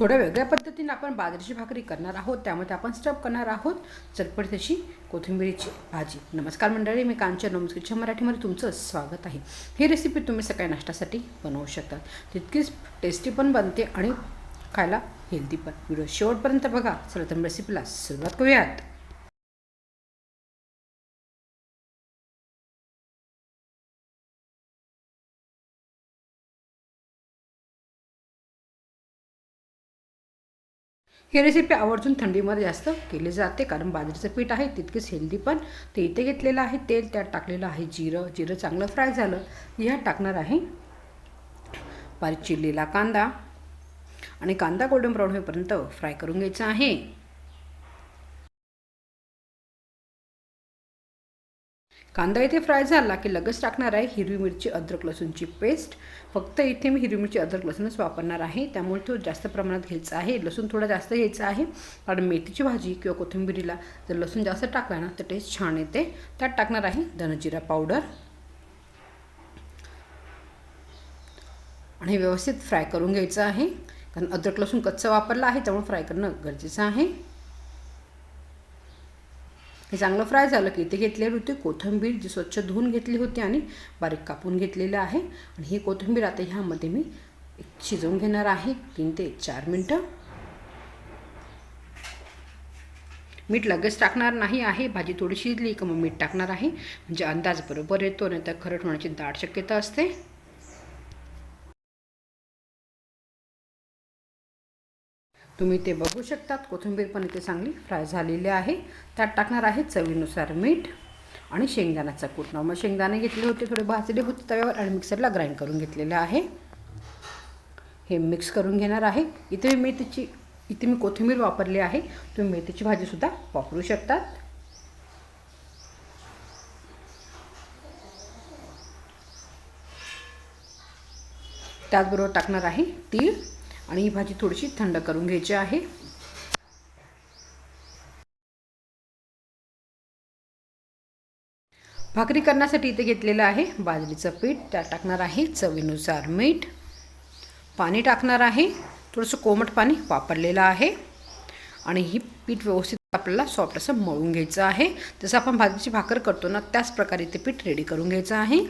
थोड्या वेगळ्या पद्धतीने आपण बाजरीची भाकरी करणार आहोत. त्यामध्ये आपण स्टफ करणार आहोत चटपट तशी कोथिंबीरीची भाजी. नमस्कार मंडळी, मी कांचन नोम्स किचन मराठीमध्ये तुमचं स्वागत आहे. ही रेसिपी तुम्ही सकाळी नाश्त्यासाठी बनवू शकता. तितकीच टेस्टी पण बनते आणि खायला हेल्दी पण. व्हिडिओ शेवटपर्यंत बघा. चला तर रेसिपीला सुरुवात करूयात. ही रेसिपी आवर्जून थंडीमध्ये जास्त केली जाते, कारण बाजरीचं पीठ आहे तितकेच हेल्दी पण. ते इथे घेतलेलं आहे तेल, त्यात टाकलेलं आहे जिरं चांगलं फ्राय झालं. ह्यात टाकणार आहे बारीक चिरलेला कांदा आणि कांदा गोल्डन ब्राऊन होईपर्यंत फ्राय करून घ्यायचा आहे. कांदा इथे फ्राय झाला की लगेच टाकणार आहे हिरवी मिरची अद्रक लसूणची पेस्ट. फक्त इथे मी हिरवी मिरची अद्रक लसूणच वापरणार आहे, त्यामुळे तो जास्त प्रमाणात घ्यायचा आहे. लसूण थोडा जास्त घ्यायचा आहे, कारण मेथीची भाजी किंवा कोथिंबीरीला जर लसूण जास्त टाकला ना तर टेस्ट छान येते. त्यात टाकणार आहे धनजिरा पावडर आणि व्यवस्थित फ्राय करून घ्यायचं आहे, कारण अद्रक लसूण कच्चा वापरला आहे त्यामुळे फ्राय करणं गरजेचं आहे. हे चांगलं फ्राय झालं की इथे घेतलेली होती कोथिंबीर, जी स्वच्छ धुवून घेतली होती आणि बारीक कापून घेतलेलं आहे. आणि ही कोथिंबीर आता ह्यामध्ये मी शिजवून घेणार आहे 3 ते 4 मिनटं. मीठ लगेच टाकणार नाही आहे. भाजी थोडी शिजली की मग मीठ टाकणार आहे, म्हणजे अंदाज बरोबर येतो, नाही तर खरट होण्याची दाट शक्यता असते. तुम्ही ते बघू शकतात. कोथिंबीर पण इथे चांगली फ्राय झालेली आहे. त्यात टाकणार आहे चवीनुसार मीठ आणि शेंगदाण्याचा कूट. मग शेंगदाणे घेतले होते, थोडे भाजले होते तव्यावर आणि मिक्सरला ग्राइंड करून घेतलेले आहे. हे मिक्स करून घेणार आहे. इथे मी कोथिंबीर वापरली आहे. तुम्ही मेथीची भाजीसुद्धा वापरू शकतात. त्याचबरोबर टाकणार आहे तीळ आणि ही भाजी थोडीशी थंड करून घ्यायची आहे. भाकरी करण्यासाठी इथे घेतलेलं आहे बाजरीचं पीठ. त्यात टाकणार आहे चवीनुसार मीठ, पाणी टाकणार आहे, थोडंसं कोमट पाणी वापरलेलं आहे. आणि ही पीठ व्यवस्थित आपल्याला सॉफ्ट असं मळून घ्यायचं आहे. जसं आपण भाजरीची भाकर करतो ना त्याच प्रकारे इथे पीठ रेडी करून घ्यायचं आहे.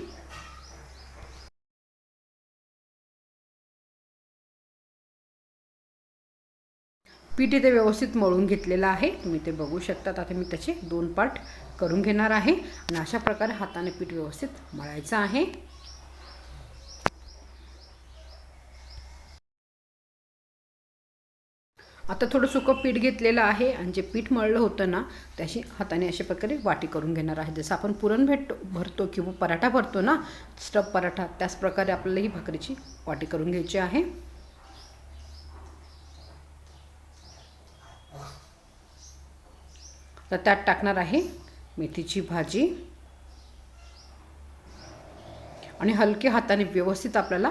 पीठ इथे व्यवस्थित मळून घेतलेलं आहे, तुम्ही ते बघू शकतात. आता मी त्याचे 2 पार्ट करून घेणार आहे आणि अशा प्रकारे हाताने पीठ व्यवस्थित मळायचं आहे. आता थोडं सुकं पीठ घेतलेलं आहे आणि जे पीठ मळलं होतं ना त्याशी हाताने अशा प्रकारे वाटी करून घेणार आहे. जसं आपण पुरण भरतो किंवा पराठा भरतो ना, स्टफ पराठा, त्याच प्रकारे आपल्याला ही भाकरीची वाटी करून घ्यायची आहे. तर त्यात टाकणार आहे मेथीची भाजी आणि हलके हाताने व्यवस्थित आपल्याला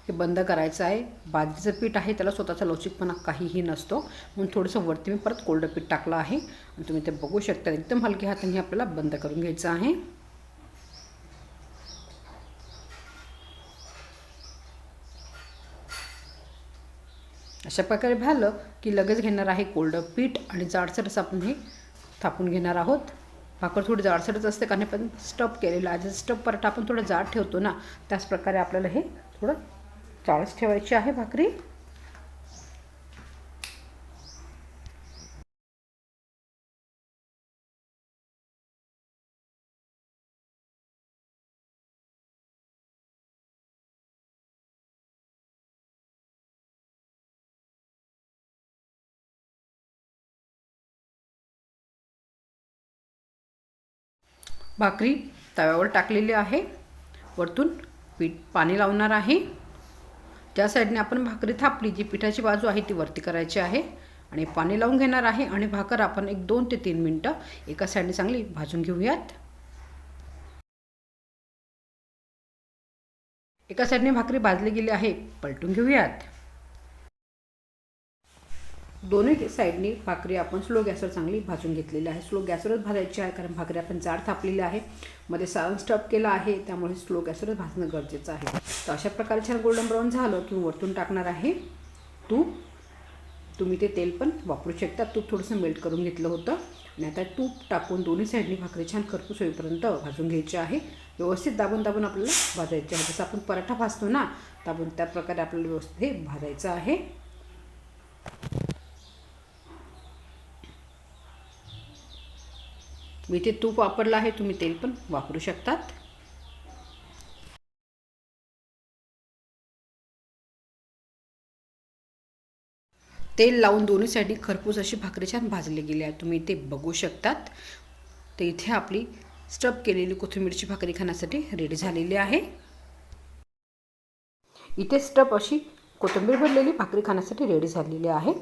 हे बंद करायचं आहे. बाजरीचं पीठ आहे त्याला स्वतःचा लवचिकपणा काहीही नसतो, म्हणून थोडंसं वरती मी परत कोरडं पीठ टाकलं आहे आणि तुम्ही ते बघू शकता. एकदम हलक्या हाताने आपल्याला बंद करून घ्यायचं आहे. अशा प्रकारे झालं की लगेच घेणार आहे कोरडं पीठ आणि जाडसरच आपण हे थापून घेणार आहोत. भाकर थोडी जाडसरच असते, कारण आपण स्टफ केलेलं आहे. जसं स्टफ पराठा आपण थोडं जाड ठेवतो ना त्याच प्रकारे आपल्याला हे थोडं जाडच ठेवायची आहे भाकरी. भाकरी तव्यावर टाकलेली आहे, वरतून पाणी लावणार आहे. ज्या साईडने आपण भाकरी थापली, जी पिठाची बाजू आहे ती वरती करायची आहे आणि पाणी लावून घेणार आहे. आणि भाकर आपण एक 2 ते 3 मिनटं एका साईडने चांगली भाजून घेऊयात. एका साईडने भाकरी भाजली गेली आहे, पलटून घेऊयात. दोन्ही साईडनी भाकरी आपण स्लो गॅसवर चांगली भाजून घेतलेली आहे. स्लो गॅसवरच भाजायची आहे, कारण भाकरी आपण जाड थापलेली आहे, मध्ये सारण स्टफ केलं आहे, त्यामुळे स्लो गॅसवरच भाजणं गरजेचं आहे. तर अशा प्रकारे छान गोल्डन ब्राऊन झालं की वरतून टाकणार आहे तूप तुम्ही ते तेल पण वापरू शकता. तूप थोडंसं मेल्ट करून घेतलं होतं आणि आता तूप टाकून दोन्ही साईडनी भाकरी छान खरपूस होईपर्यंत भाजून घ्यायची आहे. व्यवस्थित दाबून दाबून आपल्याला भाजायचे आहे. जसं आपण पराठा भाजतो ना, दाबून त्या प्रकारे आपल्याला व्यवस्थित हे भाजायचं आहे. मी ते तूप वापरलं आहे, तुम्ही तेल पण वापरू शकतात. तेल लावून दोन्ही साईडनी खरपूस अशी भाकरी छान भाजली गेली आहे, तुम्ही ते बघू शकतात. तर इथे आपली स्टफ केलेली कोथिंबीरची भाकरी खाण्यासाठी रेडी झालेली आहे. इथे स्टफ अशी कोथिंबीर भरलेली भाकरी खाण्यासाठी रेडी झालेली आहे.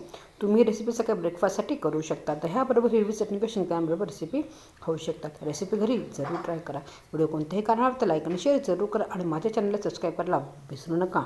तुम्ही रेसिपी सकाळी ब्रेकफास्टसाठी करू शकता. दह्याबरोबर हिरवी चटणी किंवा शेंगदाण्याबरोबर रेसिपी खाऊ शकतात. रेसिपी घरी जरूर ट्राय करा. व्हिडिओ कोणत्याही कारणावर तर लाईक आणि शेअर जरूर करा आणि माझ्या चॅनलला सबस्क्राईब करायला विसरू नका.